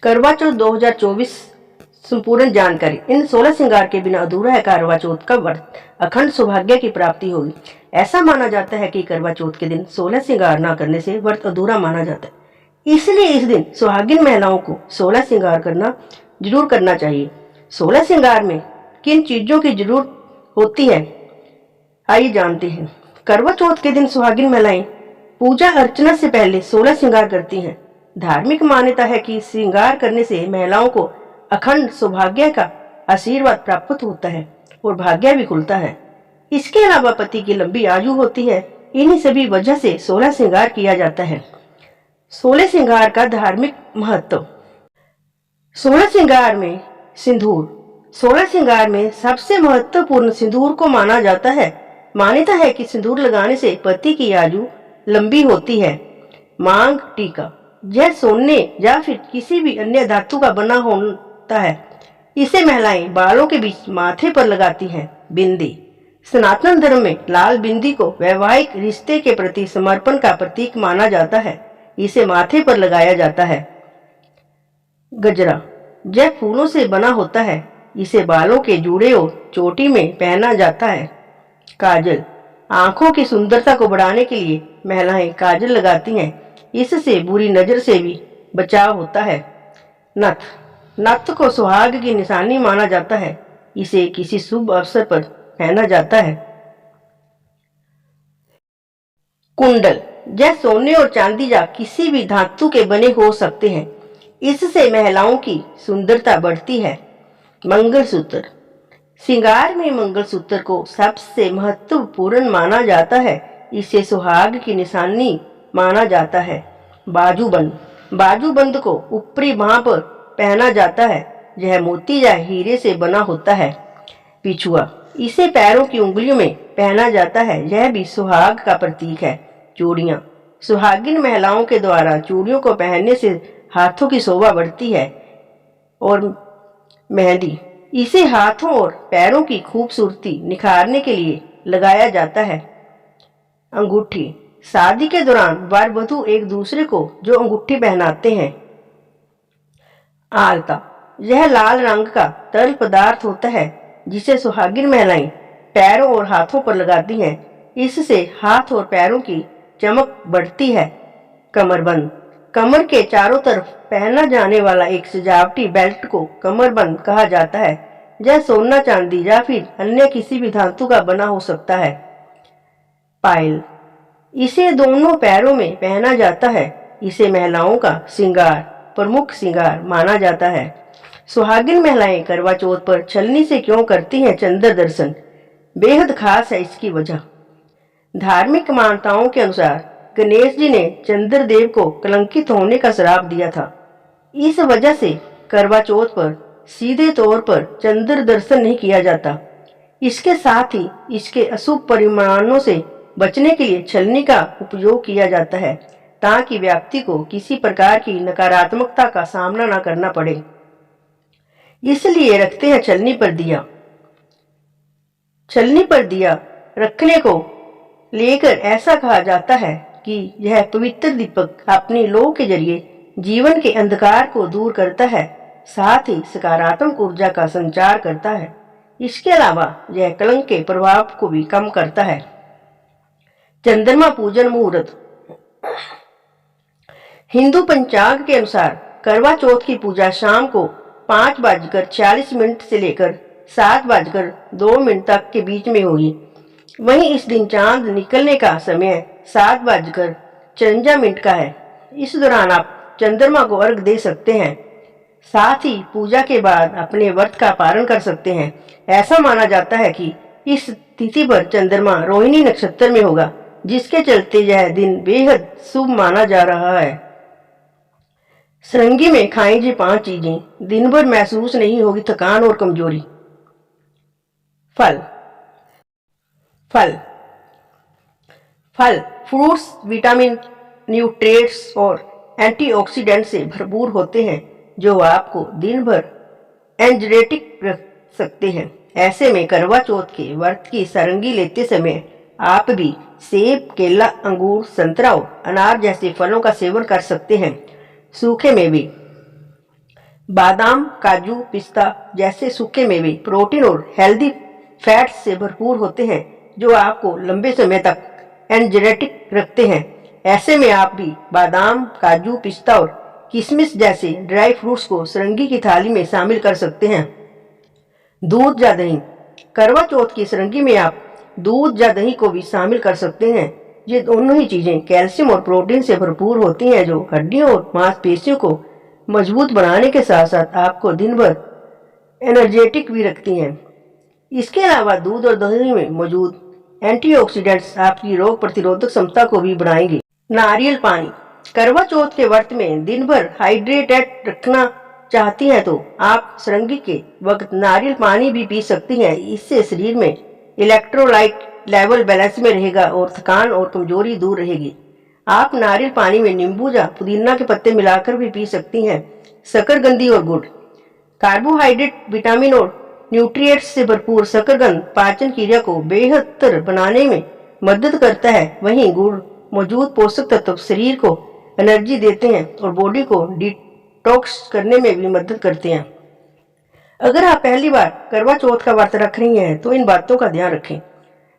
करवा चौथ 2024 संपूर्ण जानकारी। इन 16 श्रृंगार के बिना अधूरा है करवा चौथ का व्रत। अखंड सौभाग्य की प्राप्ति होगी। ऐसा माना जाता है कि करवा चौथ के दिन 16 श्रृंगार न करने से व्रत अधूरा माना जाता है। इसलिए इस दिन सुहागिन महिलाओं को 16 श्रृंगार करना जरूर करना चाहिए। 16 श्रृंगार में किन चीजों की जरूरत होती है, आइए जानते हैं। करवा चौथ के दिन सुहागिन महिलाएं पूजा अर्चना से पहले 16 श्रृंगार करती हैं। धार्मिक मान्यता है कि श्रृंगार करने से महिलाओं को अखंड सौभाग्य का आशीर्वाद प्राप्त होता है और भाग्य भी खुलता है। इसके अलावा पति की लंबी आयु होती है। इन्हीं सभी वजह से 16 श्रृंगार किया जाता है। 16 श्रृंगार का धार्मिक महत्व। 16 श्रृंगार में सिंदूर। 16 श्रृंगार में सबसे महत्वपूर्ण सिंदूर को माना जाता है। मान्यता है कि सिंदूर लगाने से पति की आयु लंबी होती है। मांग टीका, यह सोने या फिर किसी भी अन्य धातु का बना होता है। इसे महिलाएं बालों के बीच माथे पर लगाती हैं। बिंदी। सनातन धर्म में लाल बिंदी को वैवाहिक रिश्ते के प्रति समर्पण का प्रतीक माना जाता है। इसे माथे पर लगाया जाता है। गजरा, यह फूलों से बना होता है। इसे बालों के जूड़े और चोटी में पहना जाता है। काजल, आंखों की सुंदरता को बढ़ाने के लिए महिलाएं काजल लगाती हैं। इससे बुरी नजर से भी बचाव होता है। नथ, नथ को सुहाग की निशानी माना जाता है। इसे किसी शुभ अवसर पर पहना जाता है। कुंडल, यह सोने और चांदी या किसी भी धातु के बने हो सकते हैं। इससे महिलाओं की सुंदरता बढ़ती है। मंगलसूत्र, श्रृंगार में मंगलसूत्र को सबसे महत्वपूर्ण माना जाता है। इसे सुहाग की निशानी माना जाता है। बाजूबंद, बाजूबंद को ऊपरी बांह पर पहना जाता है। यह मोती या हीरे से बना होता है। पिछुआ, इसे पैरों की उंगलियों में पहना जाता है। यह भी सुहाग का प्रतीक है। चूड़ियां, सुहागिन महिलाओं के द्वारा चूड़ियों को पहनने से हाथों की शोभा बढ़ती है। और मेहंदी, इसे हाथों और पैरों की खूबसूरती निखारने के लिए लगाया जाता है। अंगूठी, शादी के दौरान वर वधू एक दूसरे को जो अंगूठी पहनाते हैं। आलता, यह लाल रंग का तरल पदार्थ होता है जिसे सुहागिन महिलाएं पैरों और हाथों पर लगाती हैं। इससे हाथ और पैरों की चमक बढ़ती है। कमरबंद, कमर के चारों तरफ पहना जाने वाला एक सजावटी बेल्ट को कमरबंद कहा जाता है। यह सोना चांदी या फिर अन्य किसी भी धातु का बना हो सकता है। पायल, इसे दोनों पैरों में पहना जाता है। इसे महिलाओं का श्रृंगार प्रमुख श्रृंगार माना जाता है। सुहागिन महिलाएं करवा चौथ पर छलनी से क्यों करती हैं चंद्र दर्शन? बेहद खास है इसकी वजह। धार्मिक मान्यताओं के अनुसार गणेश जी ने चंद्रदेव को कलंकित होने का श्राप दिया था। इस वजह से करवा चौथ पर सीधे तौर पर चंद्र दर्शन नहीं किया जाता। इसके साथ ही इसके अशुभ परिणामों से बचने के लिए छलनी का उपयोग किया जाता है ताकि व्यक्ति को किसी प्रकार की नकारात्मकता का सामना न करना पड़े। इसलिए रखते हैं छलनी पर दिया। छलनी पर दिया रखने को लेकर ऐसा कहा जाता है कि यह पवित्र दीपक अपनी लौ के जरिए जीवन के अंधकार को दूर करता है, साथ ही सकारात्मक ऊर्जा का संचार करता है। इसके अलावा यह कलंक के प्रभाव को भी कम करता है। चंद्रमा पूजन मुहूर्त। हिंदू पंचांग के अनुसार करवा चौथ की पूजा शाम को 5:46 से लेकर 7:02 तक के बीच में होगी। वहीं इस दिन चांद निकलने का समय 7:54 का है। इस दौरान आप चंद्रमा को अर्घ दे सकते हैं। साथ ही पूजा के बाद अपने व्रत का पालन कर सकते हैं। ऐसा माना जाता है कि इस तिथि पर चंद्रमा रोहिणी नक्षत्र में होगा, जिसके चलते यह दिन बेहद शुभ माना जा रहा है। सरंगी में खाएं जी 5 चीजें, दिन भर महसूस नहीं होगी थकान और कमजोरी। फल, फल, फल फ्रूट्स विटामिन, न्यूट्रिएंट्स और एंटीऑक्सीडेंट से भरपूर होते हैं जो आपको दिन भर एनर्जेटिक रख सकते हैं। ऐसे में करवा चौथ के व्रत की सरंगी लेते समय आप भी सेब, केला, अंगूर, संतरा और अनार जैसे फलों का सेवन कर सकते हैं। सूखे मेवे, बादाम, काजू, पिस्ता जैसे सूखे मेवे प्रोटीन और हेल्दी फैट्स से भरपूर होते हैं जो आपको लंबे समय तक एनर्जेटिक रखते हैं। ऐसे में आप भी बादाम, काजू, पिस्ता और किशमिश जैसे ड्राई फ्रूट्स को सरंगी की थाली में शामिल कर सकते हैं। दूध या दही। करवा चौथ की सरंगी में आप दूध या दही को भी शामिल कर सकते हैं। ये दोनों ही चीजें कैल्शियम और प्रोटीन से भरपूर होती हैं जो हड्डियों और मांसपेशियों को मजबूत बनाने के साथ साथ आपको दिन भर एनर्जेटिक भी रखती हैं। इसके अलावा दूध और दही में मौजूद एंटीऑक्सीडेंट्स आपकी रोग प्रतिरोधक क्षमता को भी बढ़ाएंगे। नारियल पानी। करवा चौथ के व्रत में दिन भर हाइड्रेटेड रखना चाहती हैं तो आप सरंगी के वक्त नारियल पानी भी पी सकती हैं। इससे शरीर में इलेक्ट्रोलाइट लेवल बैलेंस में रहेगा और थकान और कमजोरी दूर रहेगी। आप नारियल पानी में नींबू या पुदीना के पत्ते मिलाकर भी पी सकती हैं। शकरकंदी और गुड़। कार्बोहाइड्रेट, विटामिन और न्यूट्रिएंट्स से भरपूर शकरकंद पाचन क्रिया को बेहतर बनाने में मदद करता है। वहीं गुड़ मौजूद पोषक तत्व शरीर को एनर्जी देते हैं और बॉडी को डिटॉक्स करने में भी मदद करते हैं। अगर आप पहली बार करवा चौथ का व्रत रख रही हैं तो इन बातों का ध्यान रखें।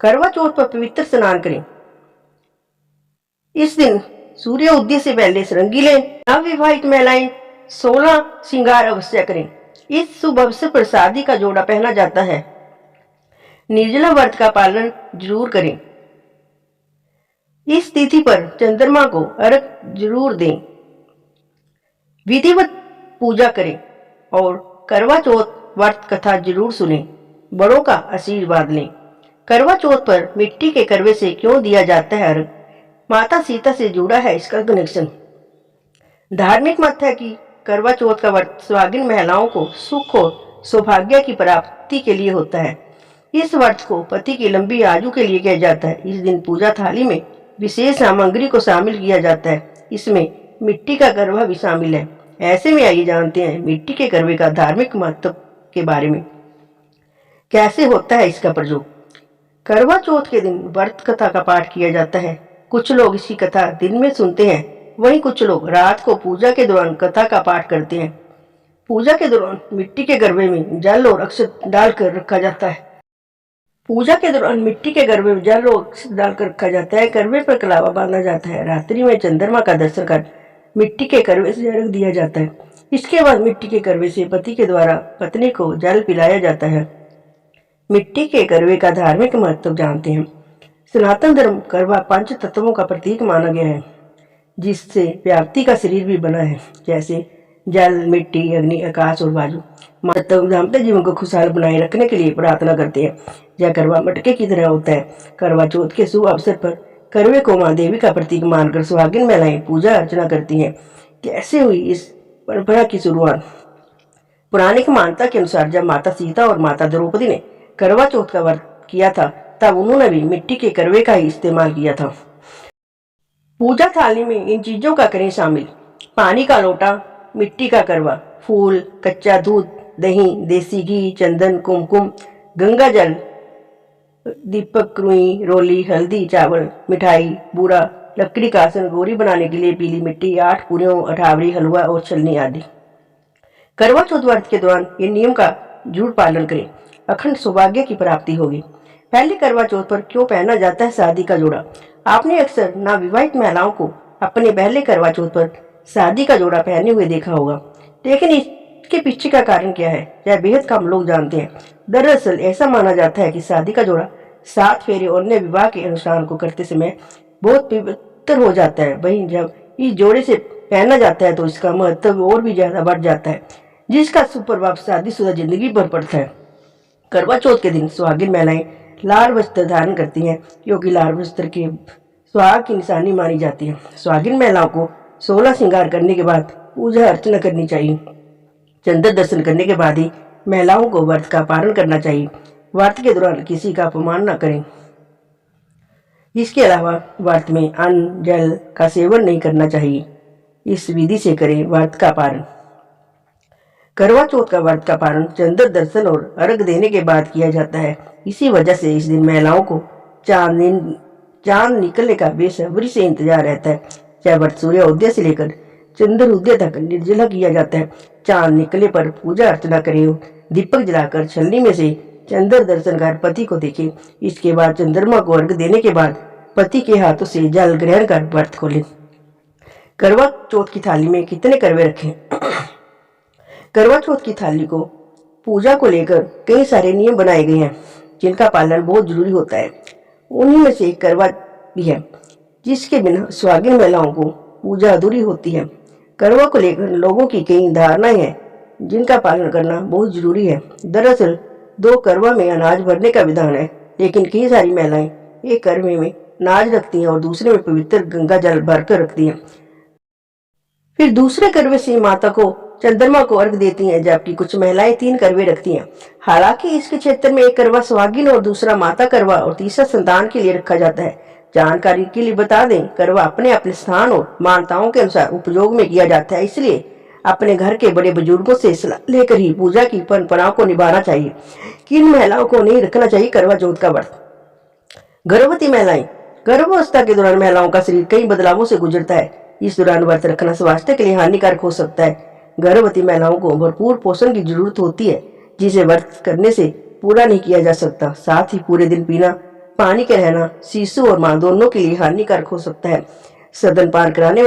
करवा चौथ पर पवित्र स्नान करें। इस दिन सूर्य उदय से पहले सरंगी लें। नवविवाहित महिलाएं 16 श्रृंगार अवश्य करें। इस शुभ अवसर पर शादी का जोड़ा पहना जाता है। निर्जला व्रत का पालन जरूर करें। इस तिथि पर चंद्रमा को अर्घ्य जरूर दें। विधिवत पूजा करें और करवा चौथ व्रत कथा जरूर सुनें। बड़ों का आशीर्वाद लें। करवा चौथ पर मिट्टी के करवे से क्यों दिया जाता है अर्घ्य? माता सीता से जुड़ा है इसका कनेक्शन। धार्मिक मत है कि करवा चौथ का व्रत सुहागिन महिलाओं को सुख और सौभाग्य की प्राप्ति के लिए होता है। इस व्रत को पति की लंबी आयु के लिए किया जाता है। इस दिन पूजा थाली में विशेष सामग्री को शामिल किया जाता है। इसमें मिट्टी का करवा भी शामिल है। ऐसे में आइए जानते हैं मिट्टी के करवे का धार्मिक महत्व के बारे में। कैसे होता है इसका प्रयोग? करवा चौथ के दिन व्रत कथा का पाठ किया जाता है। कुछ लोग इसी कथा दिन में सुनते हैं, वहीं कुछ लोग रात को पूजा के दौरान कथा का पाठ करते हैं। पूजा के दौरान मिट्टी के गरबे में जल और अक्षत डालकर रखा जाता है। पूजा के दौरान मिट्टी के गरबे में जल और अक्षत डालकर रखा जाता है। करवे पर कलावा बांधा जाता है। रात्रि में चंद्रमा का दर्शन कर मिट्टी के करवे से अर्घ दिया जाता है। इसके बाद मिट्टी के करवे से पति के द्वारा पत्नी को जल पिलाया जाता है। मिट्टी के करवे का धार्मिक महत्व जानते हैं। सनातन धर्म करवा 5 तत्वों का प्रतीक माना गया है, जिससे व्यक्ति का शरीर भी बना है, जैसे जल, मिट्टी, अग्नि, आकाश और वायु। महत्व जानते जीवन को खुशहाल बनाए रखने के लिए प्रार्थना करते हैं। यह करवा मटके की तरह होता है। करवा चौथ के शुभ अवसर पर करवे को मां देवी का प्रतीक मानकर सुहागिन महिलाएं पूजा अर्चना करती हैं। कैसे हुई इस परंपरा की शुरुआत? पौराणिक मान्यता के अनुसार जब माता सीता और माता द्रौपदी ने करवा चौथ का व्रत किया था, तब उन्होंने भी मिट्टी के करवे का ही इस्तेमाल किया था। पूजा थाली में इन चीजों का करें शामिल: पानी का लोटा, मिट्टी का करवा, फूल, कच्चा दूध, दही, देसी घी, चंदन, कुमकुम, गंगा जल, दीपक, रुई, रोली, हल्दी, चावल, मिठाई, बूरा, लकड़ी का आसन, गोरी बनाने के लिए पीली मिट्टी, 8 पूरियों, अठावड़ी, हलवा और छलनी आदि। करवा चौथ व्रत के दौरान इन नियम का जरूर पालन करें। अखंड सौभाग्य की प्राप्ति होगी। पहले करवा चौथ पर क्यों पहना जाता है शादी का जोड़ा? आपने अक्सर नवविवाहित महिलाओं को अपने पहले करवा चौथ पर शादी का जोड़ा पहने हुए देखा होगा, लेकिन इसके पीछे का कारण क्या है यह बेहद कम लोग जानते हैं। दरअसल ऐसा माना जाता है कि शादी का जोड़ा 7 फेरे और अन्य विवाह के अनुष्ठान को करते समय बहुत पवित्र हो जाता है। वहीं जब इस जोड़े से पहना जाता है तो इसका महत्व और भी ज्यादा बढ़ जाता है, जिसका शुभ प्रभाव शादीशुदा जिंदगी पर पड़ता है। करवा चौथ के दिन सुहागिन महिलाएं लाल वस्त्र धारण करती हैं, क्योंकि लाल वस्त्र के सुहाग की निशानी मानी जाती है। सुहागिन महिलाओं को 16 श्रृंगार करने के बाद पूजा अर्चना करनी चाहिए। चंद्र दर्शन करने के बाद ही महिलाओं को व्रत का पालन करना चाहिए। व्रत के दौरान किसी का अपमान न करें। इसके अलावा व्रत में अन्न जल का सेवन नहीं करना चाहिए। इस विधि से करें व्रत का पालन। करवा चौथ का व्रत का पालन चंद्र दर्शन और अर्घ देने के बाद किया जाता है। इसी वजह से इस दिन महिलाओं को चांद निकलने का बेसब्री से इंतजार रहता है। यह व्रत सूर्य उदय से लेकर चंद्र उदय तक निर्जला किया जाता है। चांद निकले पर पूजा अर्चना करे, दीपक जलाकर छलनी में से चंद्र दर्शन कर पति को देखे। इसके बाद चंद्रमा को अर्घ देने के बाद पति के हाथों से जल ग्रहण कर व्रत खोले। करवा चौथ की थाली में कितने करवे रखें? करवा चौथ की थाली को पूजा को लेकर कई सारे नियम बनाए गए हैं जिनका पालन बहुत जरूरी होता है। उन्हीं में से एक करवा भी है, जिसके बिना सुहागिन महिलाओं को पूजा अधूरी होती है। करवा को लेकर लोगों की कई धारणाएं हैं जिनका पालन करना बहुत जरूरी है। दरअसल 2 करवा में अनाज भरने का विधान है, लेकिन कई सारी महिलाएं एक करवे में अनाज रखती हैं और दूसरे में पवित्र गंगा जल भरकर रखती हैं। फिर दूसरे करवे से माता को चंद्रमा को अर्घ देती हैं, जबकि कुछ महिलाएं 3 करवे रखती हैं। हालांकि इसके क्षेत्र में एक करवा सुहागिन और दूसरा माता करवा और तीसरा संतान के लिए रखा जाता है। जानकारी के लिए बता दें, करवा अपने अपने स्थान और मान्यताओं के अनुसार उपयोग में किया जाता है, इसलिए अपने घर के बड़े बुजुर्गों से सलाह लेकर ही पूजा की परंपराओं को निभाना चाहिए। किन महिलाओं को नहीं रखना चाहिए करवा चौथ का व्रत? गर्भवती महिलाएं। गर्भावस्था के दौरान महिलाओं का शरीर कई बदलावों से गुजरता है। इस दौरान व्रत रखना स्वास्थ्य के लिए हानिकारक हो सकता है। गर्भवती महिलाओं को भरपूर पोषण की जरूरत होती है, जिसे व्रत करने से पूरा नहीं किया जा सकता। साथ ही पूरे दिन बिना पानी के रहना शिशु और मां दोनों के लिए हानिकारक हो सकता है। स्तनपान कराने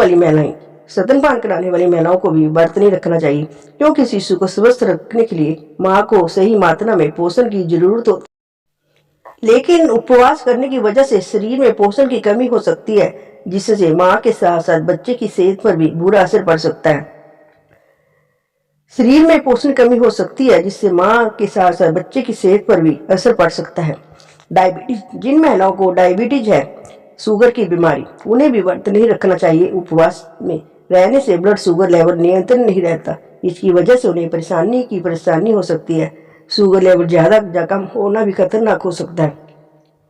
वाली महिलाओं को भी व्रत नहीं रखना चाहिए, क्योंकि शिशु को स्वस्थ रखने के लिए मां को सही मात्रा में पोषण की जरूरत होती है। लेकिन उपवास करने की वजह से शरीर में पोषण की कमी हो सकती है, जिससे मां के साथ साथ बच्चे की सेहत पर भी बुरा असर पड़ सकता है। शरीर में पोषण कमी हो सकती है, जिससे मां के साथ साथ बच्चे की सेहत पर भी असर पड़ सकता है। डायबिटीज। जिन महिलाओं को डायबिटीज है, शुगर की बीमारी, उन्हें भी व्रत नहीं रखना चाहिए। उपवास में रहने से ब्लड शुगर लेवल नियंत्रण नहीं रहता, इसकी वजह से उन्हें परेशानी हो सकती है। शुगर लेवल ज्यादा कम होना भी खतरनाक हो सकता है।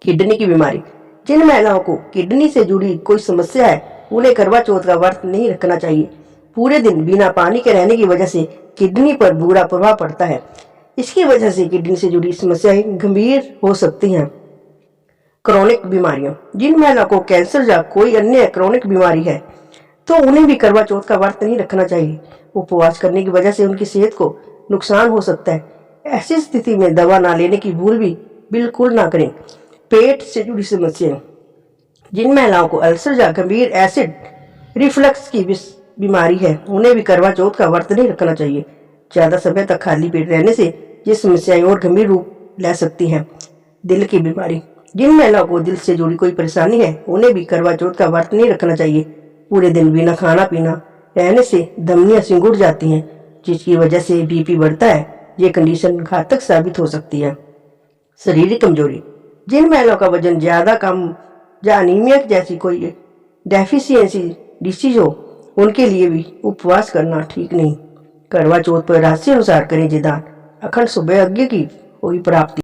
किडनी की बीमारी। जिन महिलाओं को किडनी से जुड़ी कोई समस्या है, उन्हें करवा चौथ का व्रत नहीं रखना चाहिए। पूरे दिन बिना पानी के रहने की वजह से किडनी पर बुरा प्रभाव पड़ता है। इसकी वजह से किडनी से जुड़ी समस्याएं गंभीर हो सकती हैं। क्रोनिक बीमारियां। जिन महिलाओं को कैंसर या कोई अन्य क्रोनिक बीमारी है, तो उन्हें भी करवा चौथ का व्रत नहीं रखना चाहिए। उपवास करने की वजह से उनकी सेहत को नुकसान हो सकता है। ऐसी स्थिति में दवा ना लेने की भूल भी बिल्कुल ना करें। पेट से जुड़ी समस्याएं। जिन महिलाओं को अल्सर या गंभीर एसिड रिफ्लक्स की बीमारी है, उन्हें भी करवा चौथ का व्रत नहीं रखना चाहिए। ज्यादा समय तक खाली पेट रहने से ये समस्याएं और गंभीर रूप ले सकती हैं। दिल की बीमारी। जिन महिलाओं को दिल से जुड़ी कोई परेशानी है, उन्हें भी करवा चौथ का व्रत नहीं रखना चाहिए। पूरे दिन बिना खाना पीना रहने से धमनियां सिकुड़ जाती हैं, जिसकी वजह से बीपी बढ़ता है। ये कंडीशन घातक साबित हो सकती है। शारीरिक कमजोरी। जिन महिलाओं का वजन ज्यादा कम या अनीमिया जैसी कोई डेफिशिएंसी डिसीज हो, उनके लिए भी उपवास करना ठीक नहीं। करवा चौथ पर राशि अनुसार करें जे दान, अखंड सौभाग्य की होगी प्राप्ति।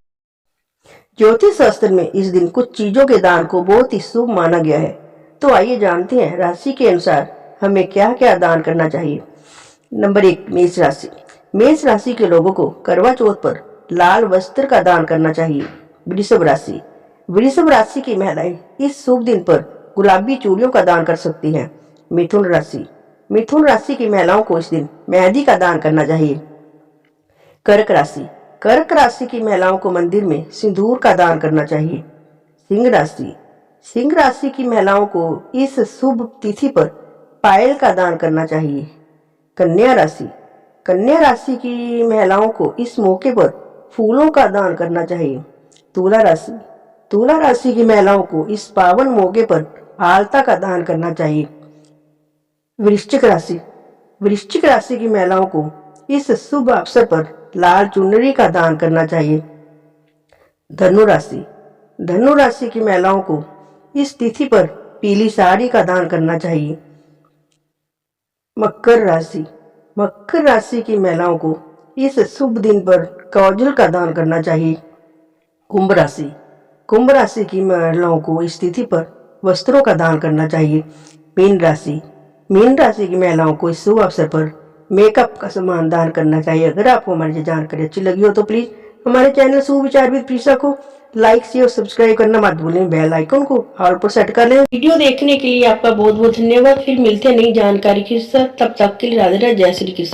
ज्योतिष शास्त्र में इस दिन कुछ चीजों के दान को बहुत ही शुभ माना गया है। तो आइए जानते हैं राशि के अनुसार हमें क्या क्या दान करना चाहिए। नंबर 1, मेष राशि। मेष राशि के लोगों को करवा चौथ पर लाल वस्त्र का दान करना चाहिए। वृषभ राशि। वृषभ राशि की महिलाएं इस शुभ दिन पर गुलाबी चूड़ियों का दान कर सकती हैं। मिथुन राशि। मिथुन राशि की महिलाओं को इस दिन मेहंदी का दान करना चाहिए। कर्क राशि। कर्क राशि की महिलाओं को मंदिर में सिंदूर का दान करना चाहिए। सिंह राशि। सिंह राशि की महिलाओं को इस शुभ तिथि पर पायल का दान करना चाहिए। कन्या राशि। कन्या राशि की महिलाओं को इस मौके पर फूलों का दान करना चाहिए। तुला राशि। तुला राशि की महिलाओं को इस पावन मौके पर आलता का दान करना चाहिए। वृश्चिक राशि। वृश्चिक राशि की महिलाओं को इस शुभ अवसर पर लाल चुनरी का दान करना चाहिए। धनु राशि। धनु राशि की महिलाओं को इस तिथि पर पीली साड़ी का दान करना चाहिए। मकर राशि। मकर राशि की महिलाओं को इस शुभ दिन पर काजल का दान करना चाहिए। कुंभ राशि। कुंभ राशि की महिलाओं को इस तिथि पर वस्त्रों का दान करना चाहिए। मीन राशि। मीन राशि की महिलाओं को इस शुभ अवसर पर मेकअप का सामान दान करना चाहिए। अगर आपको हमारी जानकारी अच्छी लगी हो तो प्लीज हमारे चैनल सुविचार विद प्रीशा को लाइक शेयर और सब्सक्राइब करना मत भूलें। बेल आइकन को ऑल पर सेट कर लें। वीडियो देखने के लिए आपका बहुत बहुत धन्यवाद। फिर मिलते हैं नई जानकारी के साथ, तब तक के लिए राधे राधे, जय श्री कृष्ण।